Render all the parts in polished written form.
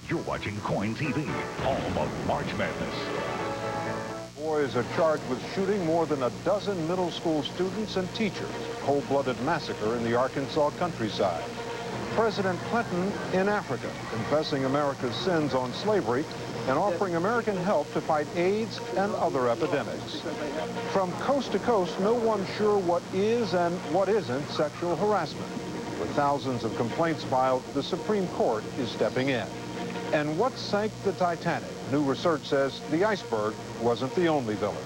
You're watching Coin TV, home of March Madness. Boys are charged with shooting more than a dozen middle school students and teachers. Cold-blooded massacre in the Arkansas countryside. President Clinton in Africa, confessing America's sins on slavery and offering American help to fight AIDS and other epidemics. From coast to coast, no one's sure what is and what isn't sexual harassment. With thousands of complaints filed, the Supreme Court is stepping in. And what sank the Titanic? New research says the iceberg wasn't the only villain.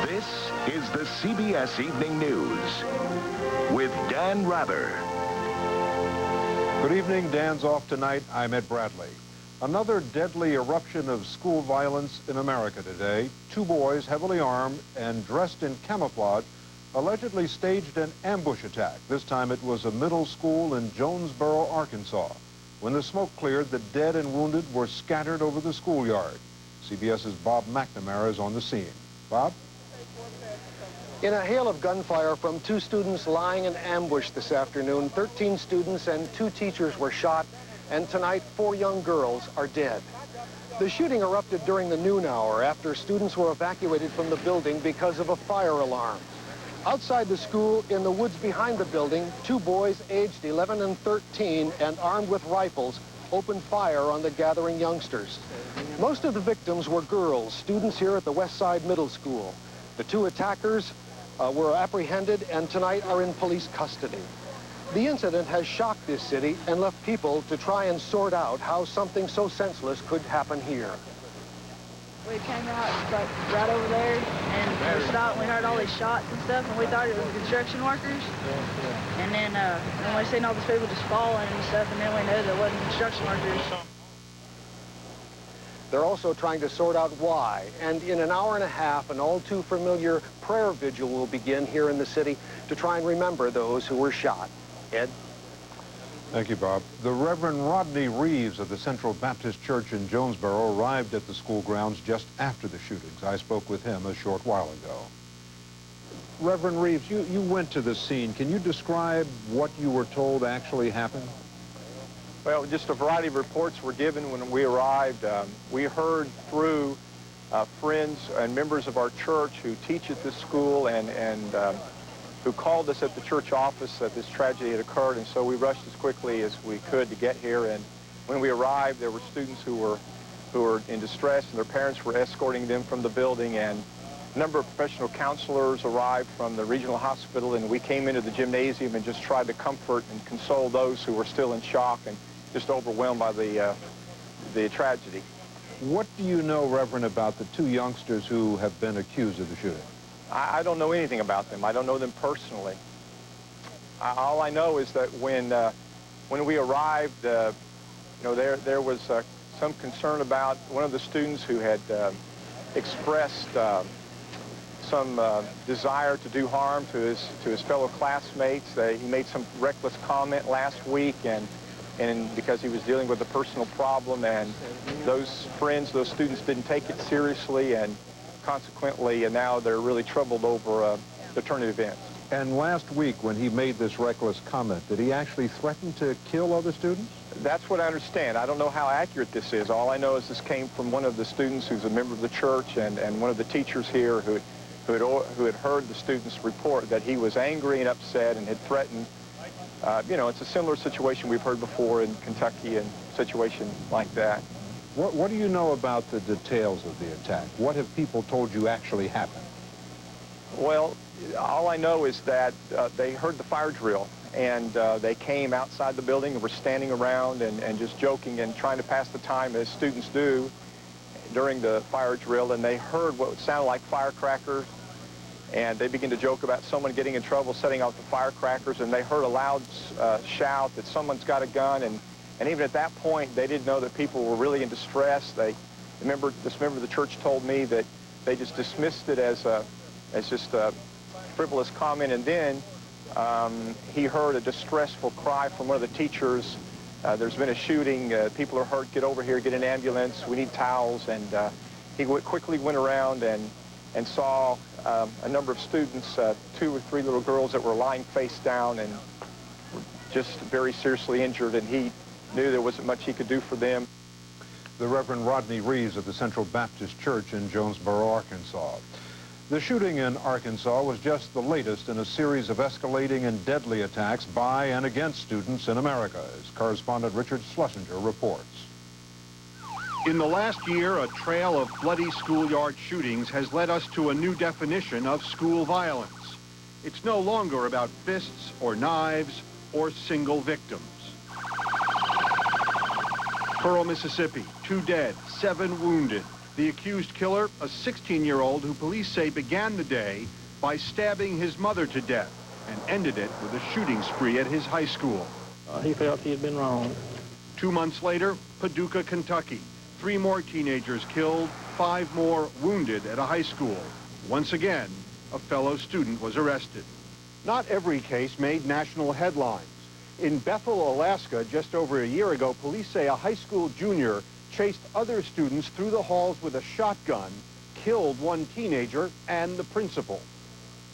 This is the CBS Evening News with Dan Rather. Good evening. Dan's off tonight. I'm Ed Bradley. Another deadly eruption of school violence in America today. Two boys, heavily armed and dressed in camouflage, allegedly staged an ambush attack. This time it was a middle school in Jonesboro, Arkansas. When the smoke cleared, the dead and wounded were scattered over the schoolyard. CBS's Bob McNamara is on the scene. Bob? In a hail of gunfire from two students lying in ambush this afternoon, 13 students and 2 teachers were shot, and tonight 4 young girls are dead. The shooting erupted during the noon hour after students were evacuated from the building because of a fire alarm. Outside the school, in the woods behind the building, 2 boys aged 11 and 13 and armed with rifles opened fire on the gathering youngsters. Most of the victims were girls, students here at the West Side Middle School. The 2 attackers were apprehended and tonight are in police custody. The incident has shocked this city and left people to try and sort out how something so senseless could happen here. We came out like right over there and we stopped and we heard all these shots and stuff and we thought it was construction workers. And then we seen all these people just falling and stuff and then we knew that it wasn't construction workers. They're also trying to sort out why. And in an hour and a half, an all too familiar prayer vigil will begin here in the city to try and remember those who were shot. Ed? Thank you, Bob. The Reverend Rodney Reeves of the Central Baptist Church in Jonesboro arrived at the school grounds just after the shootings. I spoke with him a short while ago. Reverend Reeves, you went to the scene. Can you describe what you were told actually happened? Well, just a variety of reports were given when we arrived. We heard through friends and members of our church who teach at this school and who called us at the church office that this tragedy had occurred, and so we rushed as quickly as we could to get here. And when we arrived, there were students who were in distress, and their parents were escorting them from the building, and a number of professional counselors arrived from the regional hospital, and we came into the gymnasium and just tried to comfort and console those who were still in shock and just overwhelmed by the tragedy. What do you know, Reverend, about the 2 youngsters who have been accused of the shooting? I don't know anything about them. I don't know them personally. All I know is that when we arrived, there was some concern about one of the students who had expressed some desire to do harm to his fellow classmates. He made some reckless comment last week, and because he was dealing with a personal problem, and those students didn't take it seriously, and consequently, and now they're really troubled over the turn of events. And last week, when he made this reckless comment, did he actually threaten to kill other students? That's what I understand. I don't know how accurate this is. All I know is this came from one of the students who's a member of the church and one of the teachers here who had heard the students report that he was angry and upset and had threatened. It's a similar situation we've heard before in Kentucky, and a situation like that. What do you know about the details of the attack? What have people told you actually happened? Well, all I know is that they heard the fire drill, and they came outside the building and were standing around and just joking and trying to pass the time as students do during the fire drill, and they heard what sounded like firecrackers, and they began to joke about someone getting in trouble setting off the firecrackers, and they heard a loud shout that someone's got a gun, and even at that point, they didn't know that people were really in distress. This member of the church told me that they just dismissed it as just a frivolous comment, and then he heard a distressful cry from one of the teachers. There's been a shooting. People are hurt. Get over here. Get an ambulance. We need towels. And he quickly went around and saw a number of students, 2 or 3 little girls that were lying face down and just very seriously injured, and he knew there wasn't much he could do for them. The Reverend Rodney Reeves of the Central Baptist Church in Jonesboro, Arkansas. The shooting in Arkansas was just the latest in a series of escalating and deadly attacks by and against students in America, as correspondent Richard Schlesinger reports. In the last year, a trail of bloody schoolyard shootings has led us to a new definition of school violence. It's no longer about fists or knives or single victims. Pearl, Mississippi, 2 dead, 7 wounded. The accused killer, a 16-year-old who police say began the day by stabbing his mother to death and ended it with a shooting spree at his high school. He felt he had been wronged. 2 months later, Paducah, Kentucky. 3 more teenagers killed, 5 more wounded at a high school. Once again, a fellow student was arrested. Not every case made national headlines. In Bethel, Alaska, just over a year ago, police say a high school junior chased other students through the halls with a shotgun, killed 1 teenager and the principal.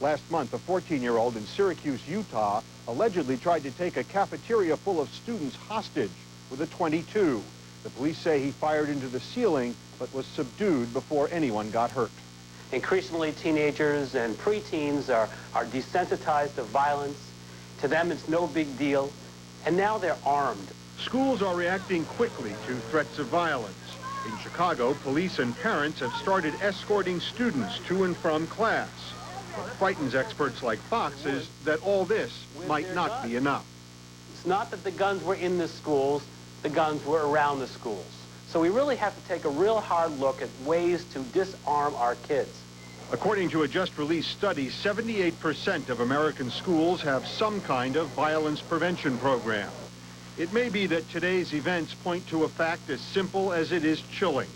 Last month, a 14-year-old in Syracuse, Utah, allegedly tried to take a cafeteria full of students hostage with a .22. The police say he fired into the ceiling, but was subdued before anyone got hurt. Increasingly, teenagers and preteens are desensitized to violence. To them, it's no big deal, and now they're armed. Schools are reacting quickly to threats of violence. In Chicago, police and parents have started escorting students to and from class. What frightens experts like Fox is that all this might not be enough. It's not that the guns were in the schools, the guns were around the schools. So we really have to take a real hard look at ways to disarm our kids. According to a just-released study, 78% of American schools have some kind of violence prevention program. It may be that today's events point to a fact as simple as it is chilling,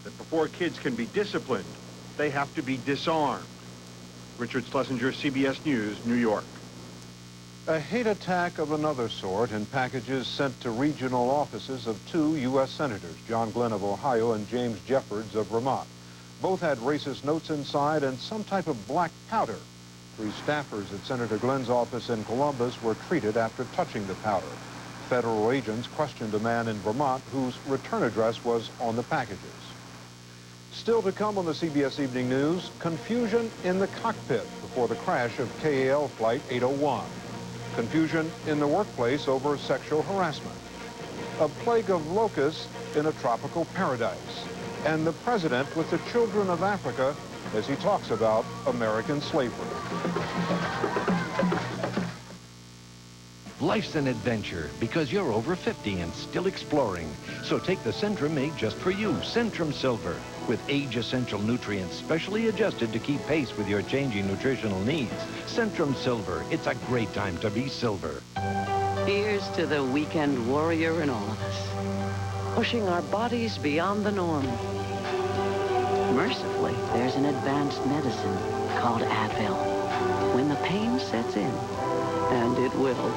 that before kids can be disciplined, they have to be disarmed. Richard Schlesinger, CBS News, New York. A hate attack of another sort in packages sent to regional offices of 2 U.S. senators, John Glenn of Ohio and James Jeffords of Vermont. Both had racist notes inside and some type of black powder. 3 staffers at Senator Glenn's office in Columbus were treated after touching the powder. Federal agents questioned a man in Vermont whose return address was on the packages. Still to come on the CBS Evening News, confusion in the cockpit before the crash of KAL Flight 801. Confusion in the workplace over sexual harassment. A plague of locusts in a tropical paradise. And the president with the children of Africa as he talks about American slavery. Life's an adventure because you're over 50 and still exploring. So take the Centrum made just for you, Centrum Silver, with age-essential nutrients specially adjusted to keep pace with your changing nutritional needs. Centrum Silver, it's a great time to be silver. Here's to the weekend warrior in all of us, pushing our bodies beyond the norm. Mercifully, there's an advanced medicine called Advil. When the pain sets in, and it will,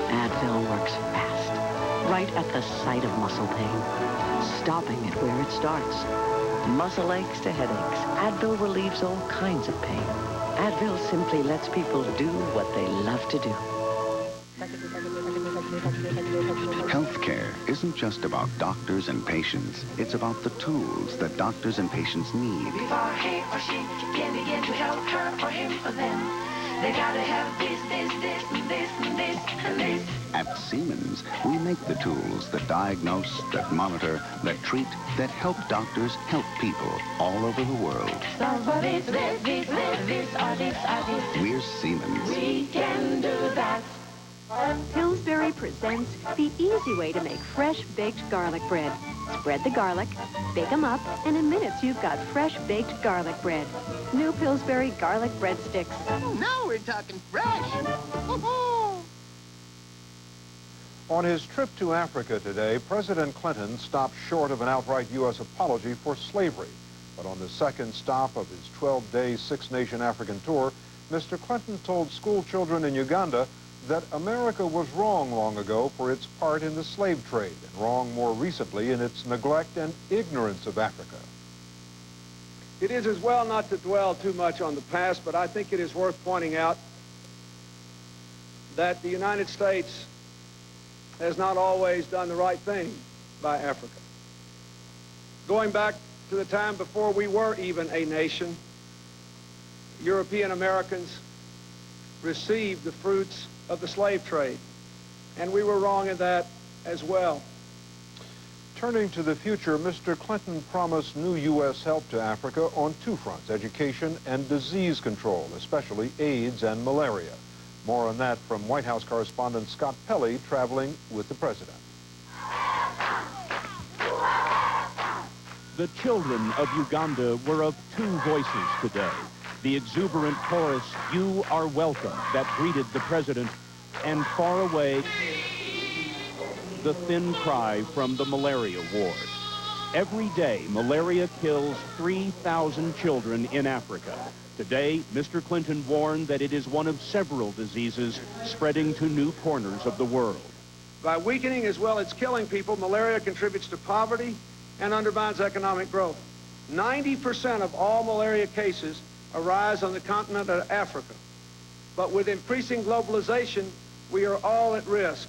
Advil works fast, right at the site of muscle pain, stopping it where it starts. Muscle aches to headaches, Advil relieves all kinds of pain. Advil simply lets people do what they love to do. Healthcare isn't just about doctors and patients. It's about the tools that doctors and patients need. Before he or she can begin to help her or him or them, they gotta have this, and this, and this, and this. At Siemens, we make the tools that diagnose, that monitor, that treat, that help doctors help people all over the world. We're Siemens. We can do that. Pillsbury presents the easy way to make fresh baked garlic bread. Spread the garlic, bake them up, and in minutes you've got fresh baked garlic bread. New Pillsbury garlic breadsticks. Now we're talking fresh. On his trip to Africa today, President Clinton stopped short of an outright U.S. apology for slavery. But on the second stop of his 12-day six-nation African tour, Mr. Clinton told school children in Uganda that America was wrong long ago for its part in the slave trade, and wrong more recently in its neglect and ignorance of Africa. It is as well not to dwell too much on the past, but I think it is worth pointing out that the United States has not always done the right thing by Africa. Going back to the time before we were even a nation, European Americans received the fruits of the slave trade, and we were wrong in that as well. Turning to the future, Mr. Clinton promised new U.S. help to Africa on two fronts, education and disease control, especially AIDS and malaria. More on that from White House correspondent Scott Pelley traveling with the president. The children of Uganda were of two voices today. The exuberant chorus, "You are welcome," that greeted the president, and far away, the thin cry from the malaria ward. Every day, malaria kills 3,000 children in Africa. Today, Mr. Clinton warned that it is one of several diseases spreading to new corners of the world. By weakening as well as killing people, malaria contributes to poverty and undermines economic growth. 90% of all malaria cases arise on the continent of Africa. But with increasing globalization, we are all at risk.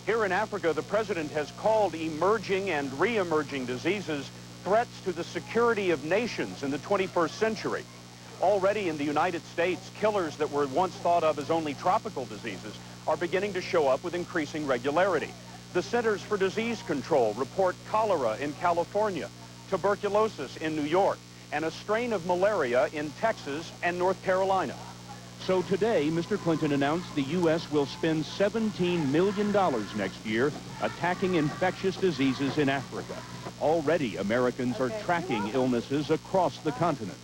Here in Africa, the president has called emerging and re-emerging diseases threats to the security of nations in the 21st century. Already in the United States, killers that were once thought of as only tropical diseases are beginning to show up with increasing regularity. The Centers for Disease Control report cholera in California, tuberculosis in New York, and a strain of malaria in Texas and North Carolina. So today, Mr. Clinton announced the U.S. will spend $17 million next year attacking infectious diseases in Africa. Already, Americans are tracking illnesses across the continent.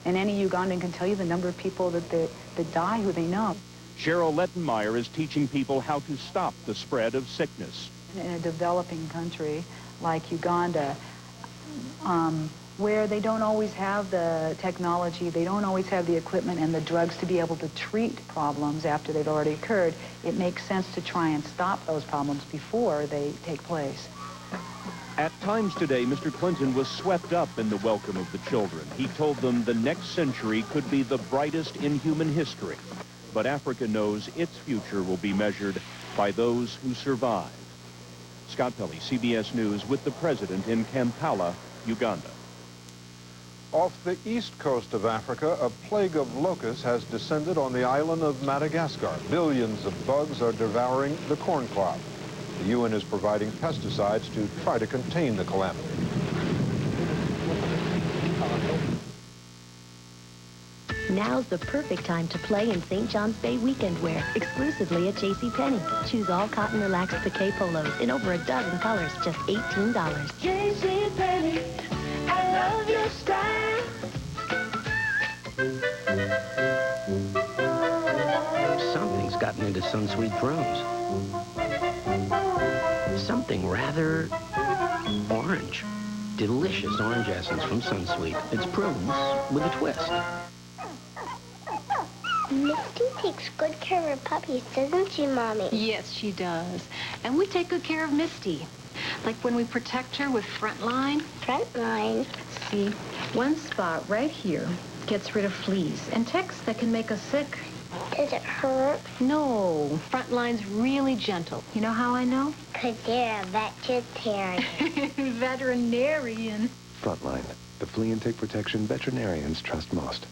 And any Ugandan can tell you the number of people that die who they know. Cheryl Lettenmeyer is teaching people how to stop the spread of sickness. In a developing country like Uganda, where they don't always have the technology, they don't always have the equipment and the drugs to be able to treat problems after they've already occurred, it makes sense to try and stop those problems before they take place. At times today, Mr. Clinton was swept up in the welcome of the children. He told them the next century could be the brightest in human history. But Africa knows its future will be measured by those who survive. Scott Pelley, CBS News, with the president in Kampala, Uganda. Off the east coast of Africa, a plague of locusts has descended on the island of Madagascar. Billions of bugs are devouring the corn crop. The UN is providing pesticides to try to contain the calamity. Now's the perfect time to play in St. John's Bay weekend wear, exclusively at JCPenney. Choose all cotton relaxed piqué polos in over a dozen colors, just $18. JCPenney, I love your style. Something's gotten into Sunsweet Prunes. Something rather orange. Delicious orange essence from Sunsweet. It's prunes with a twist. Misty takes good care of her puppies, doesn't she, Mommy? Yes, she does. And we take good care of Misty. Like when we protect her with Frontline. Frontline? See, one spot right here gets rid of fleas and ticks that can make us sick. Does it hurt? No, Frontline's really gentle. You know how I know? 'Cause you're a vegetarian. Veterinarian. Frontline, the flea and tick protection veterinarians trust most.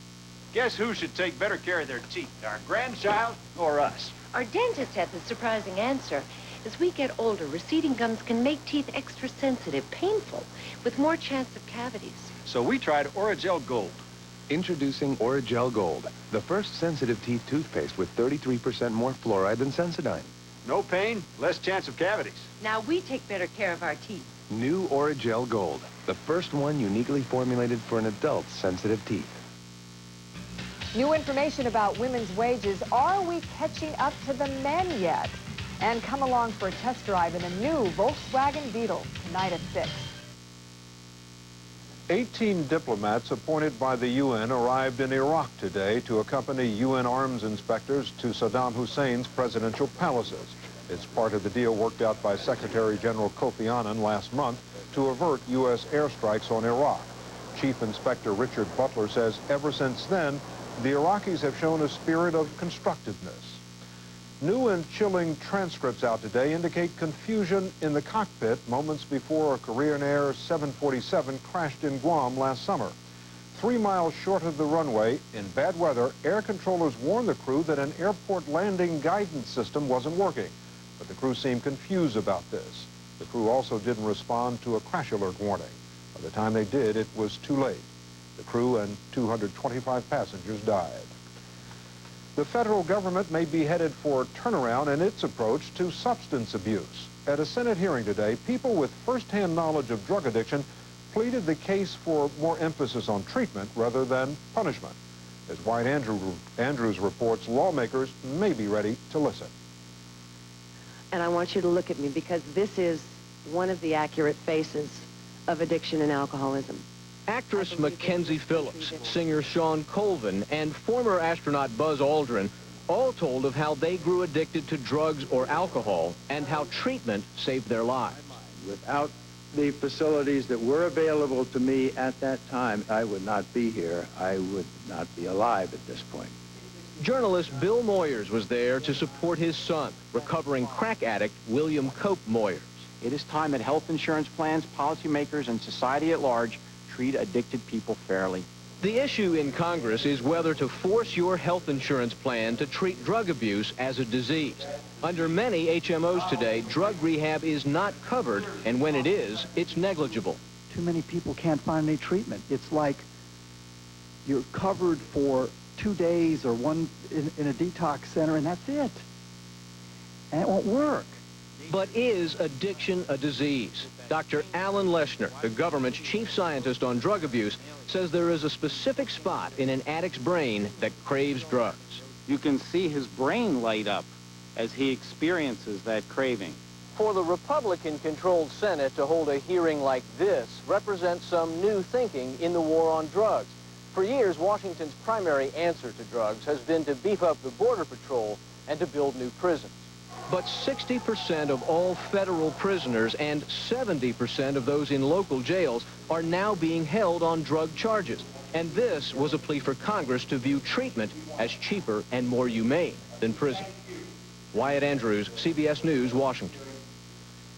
Guess who should take better care of their teeth, our grandchild or us? Our dentist had the surprising answer. As we get older, receding gums can make teeth extra sensitive, painful, with more chance of cavities. So we tried Oragel Gold. Introducing Oragel Gold, the first sensitive teeth toothpaste with 33% more fluoride than Sensodyne. No pain, less chance of cavities. Now we take better care of our teeth. New Oragel Gold, the first one uniquely formulated for an adult's sensitive teeth. New information about women's wages. Are we catching up to the men yet? And come along for a test drive in a new Volkswagen Beetle tonight at 6. 18 diplomats appointed by the UN arrived in Iraq today to accompany UN arms inspectors to Saddam Hussein's presidential palaces. It's part of the deal worked out by Secretary General Kofi Annan last month to avert U.S. airstrikes on Iraq. Chief Inspector Richard Butler says ever since then, the Iraqis have shown a spirit of constructiveness. New and chilling transcripts out today indicate confusion in the cockpit moments before a Korean Air 747 crashed in Guam last summer. 3 miles short of the runway, in bad weather, air controllers warned the crew that an airport landing guidance system wasn't working. But the crew seemed confused about this. The crew also didn't respond to a crash alert warning. By the time they did, it was too late. The crew and 225 passengers died. The federal government may be headed for a turnaround in its approach to substance abuse. At a Senate hearing today, people with first-hand knowledge of drug addiction pleaded the case for more emphasis on treatment rather than punishment. As Wyatt Andrews reports, lawmakers may be ready to listen. And I want you to look at me because this is one of the accurate faces of addiction and alcoholism. Actress Mackenzie Phillips, singer Sean Colvin, and former astronaut Buzz Aldrin all told of how they grew addicted to drugs or alcohol and how treatment saved their lives. Without the facilities that were available to me at that time, I would not be here. I would not be alive at this point. Journalist Bill Moyers was there to support his son, recovering crack addict William Cope Moyers. It is time that health insurance plans, policymakers, and society at large treat addicted people fairly. The issue in Congress is whether to force your health insurance plan to treat drug abuse as a disease. Under many HMOs today, drug rehab is not covered, and when it is, it's negligible. Too many people can't find any treatment. It's like you're covered for 2 days or one in a detox center, and that's it. And it won't work. But is addiction a disease? Dr. Alan Leshner, the government's chief scientist on drug abuse, says there is a specific spot in an addict's brain that craves drugs. You can see his brain light up as he experiences that craving. For the Republican-controlled Senate to hold a hearing like this represents some new thinking in the war on drugs. For years, Washington's primary answer to drugs has been to beef up the Border Patrol and to build new prisons. But 60% of all federal prisoners and 70% of those in local jails are now being held on drug charges. And this was a plea for Congress to view treatment as cheaper and more humane than prison. Wyatt Andrews, CBS News, Washington.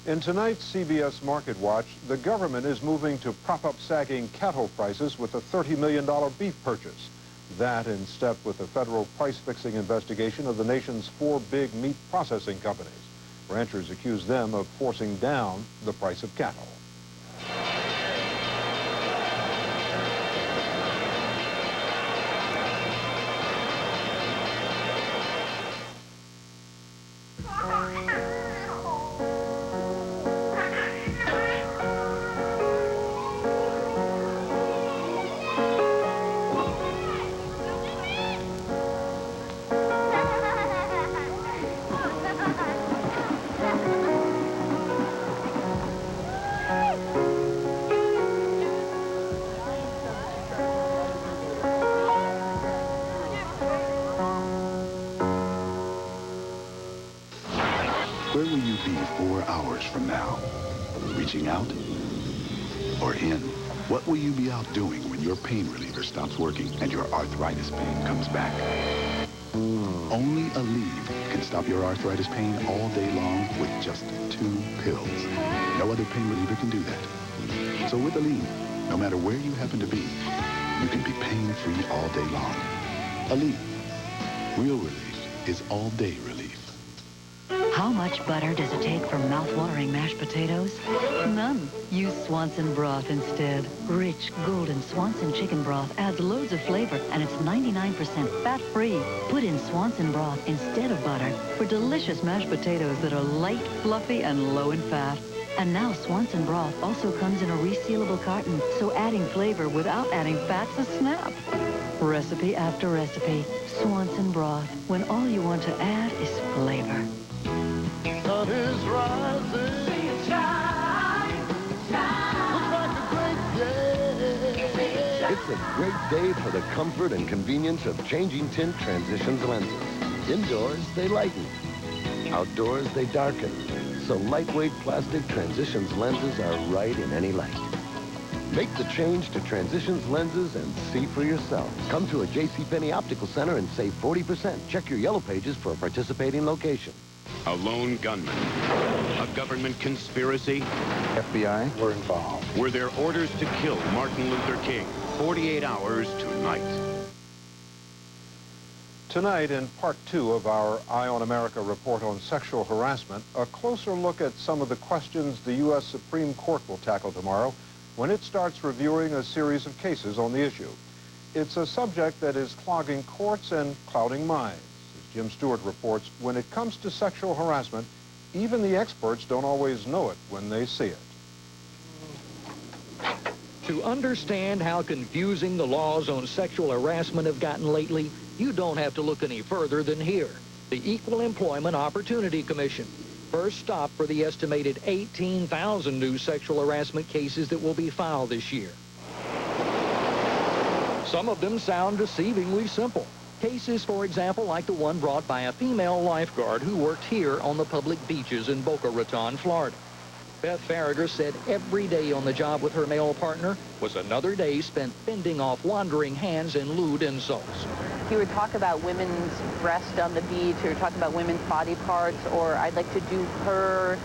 In tonight's CBS Market Watch, the government is moving to prop up sagging cattle prices with a $30 million beef purchase. That in step with the federal price-fixing investigation of the nation's 4 big meat processing companies. Ranchers accuse them of forcing down the price of cattle. Where will you be 4 hours from now? Reaching out or in? What will you be out doing when your pain reliever stops working and your arthritis pain comes back? Only Aleve can stop your arthritis pain all day long with just 2 pills. No other pain reliever can do that. So with Aleve, no matter where you happen to be, you can be pain-free all day long. Aleve, real relief is all-day relief. How much butter does it take for mouth-watering mashed potatoes? None. Use Swanson broth instead. Rich, golden Swanson chicken broth adds loads of flavor, and it's 99% fat-free. Put in Swanson broth instead of butter for delicious mashed potatoes that are light, fluffy, and low in fat. And now Swanson broth also comes in a resealable carton, so adding flavor without adding fat's a snap. Recipe after recipe. Swanson broth, when all you want to add is flavor. Sun is rising. See it shine, shine. Looks like a great day. It's a great day for the comfort and convenience of changing tint Transitions lenses. Indoors, they lighten. Outdoors, they darken. So lightweight plastic Transitions lenses are right in any light. Make the change to Transitions lenses and see for yourself. Come to a JCPenney Optical Center and save 40%. Check your yellow pages for a participating location. A lone gunman. A government conspiracy. FBI were involved. Were there orders to kill Martin Luther King? 48 hours tonight. Tonight, in part 2 of our Eye on America report on sexual harassment, a closer look at some of the questions the U.S. Supreme Court will tackle tomorrow when it starts reviewing a series of cases on the issue. It's a subject that is clogging courts and clouding minds. As Jim Stewart reports, when it comes to sexual harassment, even the experts don't always know it when they see it. To understand how confusing the laws on sexual harassment have gotten lately, you don't have to look any further than here. The Equal Employment Opportunity Commission. First stop for the estimated 18,000 new sexual harassment cases that will be filed this year. Some of them sound deceivingly simple. Cases, for example, like the one brought by a female lifeguard who worked here on the public beaches in Boca Raton, Florida. Beth Farragher said every day on the job with her male partner was another day spent fending off wandering hands and lewd insults. He would talk about women's breasts on the beach, or talk about women's body parts, or I'd like to do her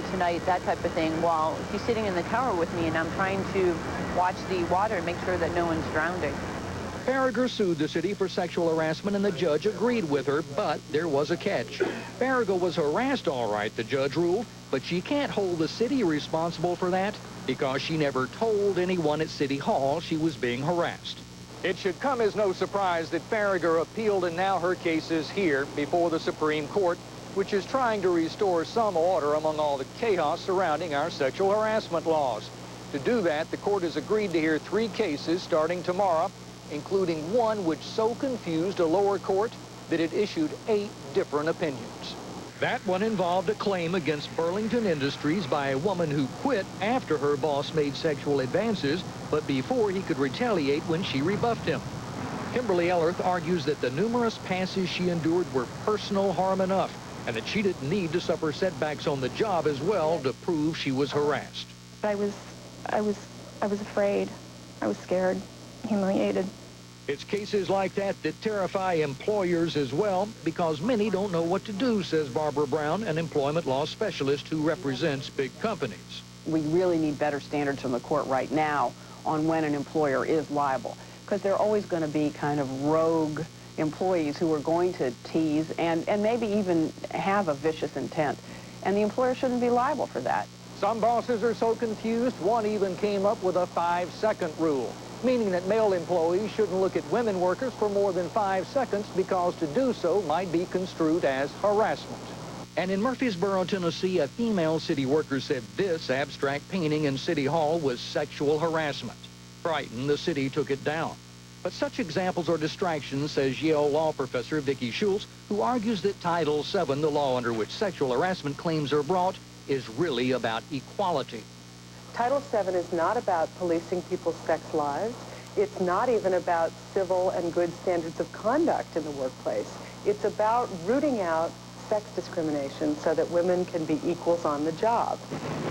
tonight, that type of thing, while he's sitting in the tower with me and I'm trying to watch the water and make sure that no one's drowning. Farragher sued the city for sexual harassment and the judge agreed with her, but there was a catch. Farragher was harassed all right, the judge ruled, but she can't hold the city responsible for that because she never told anyone at City Hall she was being harassed. It should come as no surprise that Farragher appealed, and now her case is here before the Supreme Court, which is trying to restore some order among all the chaos surrounding our sexual harassment laws. To do that, the court has agreed to hear 3 cases starting tomorrow, including one which so confused a lower court that it issued 8 different opinions. That one involved a claim against Burlington Industries by a woman who quit after her boss made sexual advances, but before he could retaliate when she rebuffed him. Kimberly Ellerth argues that the numerous passes she endured were personal harm enough, and that she didn't need to suffer setbacks on the job as well to prove she was harassed. I was afraid. I was scared, humiliated. It's cases like that that terrify employers as well, because many don't know what to do, says Barbara Brown, an employment law specialist who represents big companies. We really need better standards from the court right now on when an employer is liable, because there are always going to be kind of rogue employees who are going to tease and maybe even have a vicious intent, and the employer shouldn't be liable for that. Some bosses are so confused, one even came up with a 5-second rule, meaning that male employees shouldn't look at women workers for more than 5 seconds because to do so might be construed as harassment. And in Murfreesboro, Tennessee, a female city worker said this abstract painting in City Hall was sexual harassment. Frightened, the city took it down. But such examples are distractions, says Yale law professor Vicki Schultz, who argues that Title VII, the law under which sexual harassment claims are brought, is really about equality. Title VII is not about policing people's sex lives. It's not even about civil and good standards of conduct in the workplace. It's about rooting out sex discrimination so that women can be equals on the job.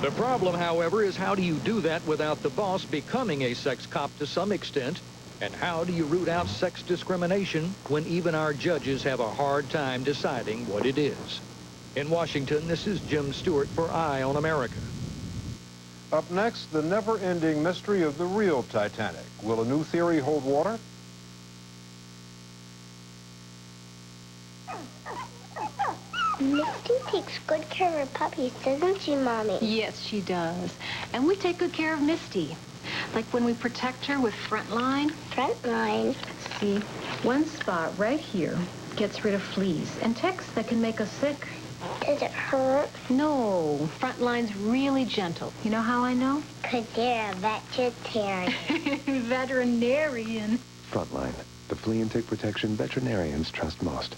The problem, however, is how do you do that without the boss becoming a sex cop to some extent? And how do you root out sex discrimination when even our judges have a hard time deciding what it is? In Washington, this is Jim Stewart for Eye on America. Up next, the never-ending mystery of the real Titanic. Will a new theory hold water? Misty takes good care of her puppies, doesn't she, Mommy? Yes, she does. And we take good care of Misty. Like when we protect her with Frontline. Frontline? See, one spot right here gets rid of fleas and ticks that can make us sick. Does it hurt? No, Frontline's really gentle. You know how I know? 'Cause you're a vegetarian. Veterinarian. Frontline, the flea and tick protection veterinarians trust most.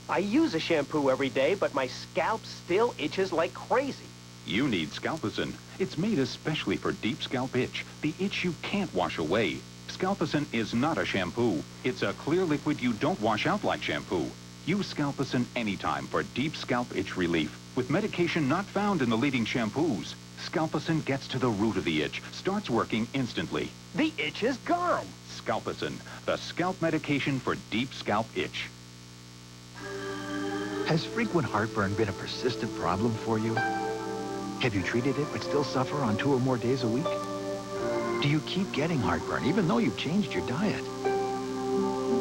I use a shampoo every day, but my scalp still itches like crazy. You need Scalpicin. It's made especially for deep scalp itch, the itch you can't wash away. Scalpicin is not a shampoo. It's a clear liquid you don't wash out like shampoo. Use Scalpicin anytime for deep scalp itch relief with medication not found in the leading shampoos. Scalpicin gets to the root of the itch, starts working instantly. The itch is gone. Scalpicin, the scalp medication for deep scalp itch. Has frequent heartburn been a persistent problem for you? Have you treated it but still suffer on 2 or more days a week? Do you keep getting heartburn even though you've changed your diet?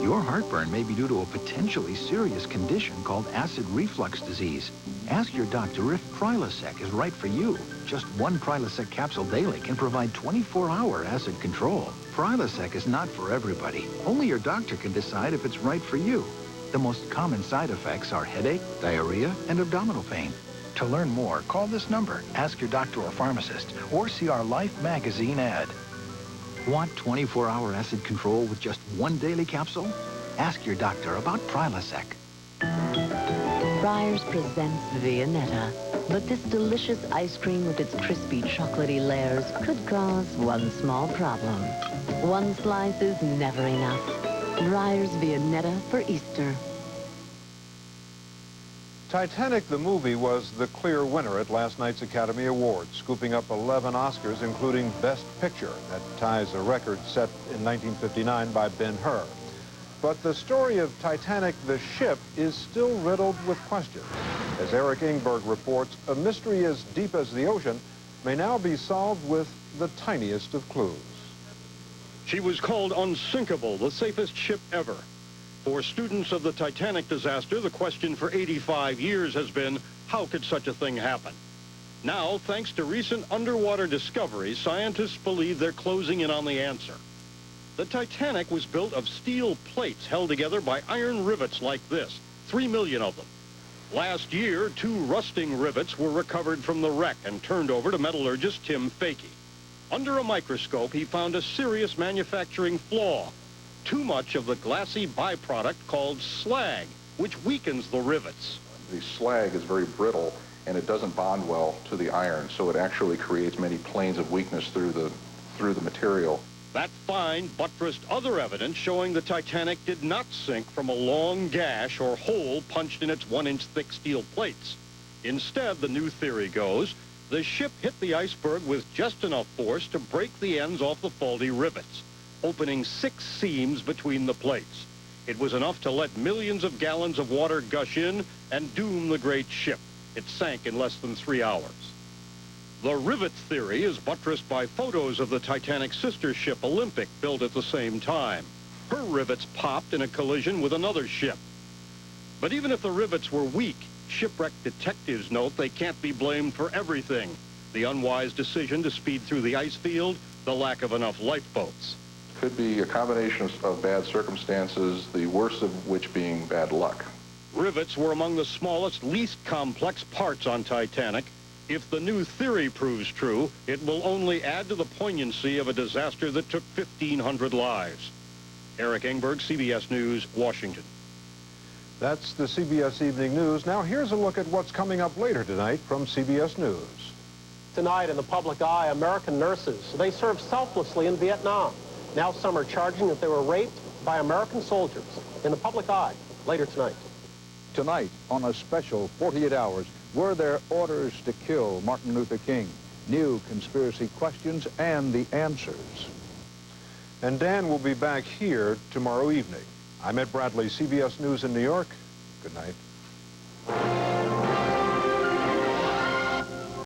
Your heartburn may be due to a potentially serious condition called acid reflux disease. Ask your doctor if Prilosec is right for you. Just 1 Prilosec capsule daily can provide 24-hour acid control. Prilosec is not for everybody. Only your doctor can decide if it's right for you. The most common side effects are headache, diarrhea, and abdominal pain. To learn more, call this number, ask your doctor or pharmacist, or see our Life magazine ad. Want 24-hour acid control with just 1 daily capsule? Ask your doctor about Prilosec. Breyers presents Viennetta. But this delicious ice cream with its crispy chocolatey layers could cause one small problem. 1 slice is never enough. Breyers Viennetta for Easter. Titanic the movie was the clear winner at last night's Academy Awards, scooping up 11 Oscars, including Best Picture. That ties a record set in 1959 by Ben-Hur. But the story of Titanic the ship is still riddled with questions. As Eric Ingberg reports, a mystery as deep as the ocean may now be solved with the tiniest of clues. She was called unsinkable, the safest ship ever. For students of the Titanic disaster, the question for 85 years has been, how could such a thing happen? Now, thanks to recent underwater discoveries, scientists believe they're closing in on the answer. The Titanic was built of steel plates held together by iron rivets like this, 3 million of them. Last year, 2 rusting rivets were recovered from the wreck and turned over to metallurgist Tim Fakey. Under a microscope, he found a serious manufacturing flaw. Too much of the glassy byproduct called slag, which weakens the rivets. The slag is very brittle, and it doesn't bond well to the iron, so it actually creates many planes of weakness through the material. That find buttressed other evidence showing the Titanic did not sink from a long gash or hole punched in its 1-inch thick steel plates. Instead, the new theory goes, the ship hit the iceberg with just enough force to break the ends off the faulty rivets, opening 6 seams between the plates. It was enough to let millions of gallons of water gush in and doom the great ship. It sank in less than 3 hours. The rivet theory is buttressed by photos of the Titanic's sister ship, Olympic, built at the same time. Her rivets popped in a collision with another ship. But even if the rivets were weak, shipwreck detectives note they can't be blamed for everything. The unwise decision to speed through the ice field, the lack of enough lifeboats. Could be a combination of bad circumstances, the worst of which being bad luck. Rivets were among the smallest, least complex parts on Titanic. If the new theory proves true, it will only add to the poignancy of a disaster that took 1,500 lives. Eric Ingberg, CBS News, Washington. That's the CBS Evening News. Now here's a look at what's coming up later tonight from CBS News. Tonight in the public eye, American nurses. They served selflessly in Vietnam. Now some are charging that they were raped by American soldiers. In the public eye, later tonight. Tonight, on a special 48 hours, were there orders to kill Martin Luther King? New conspiracy questions and the answers. And Dan will be back here tomorrow evening. I'm Ed Bradley, CBS News in New York. Good night.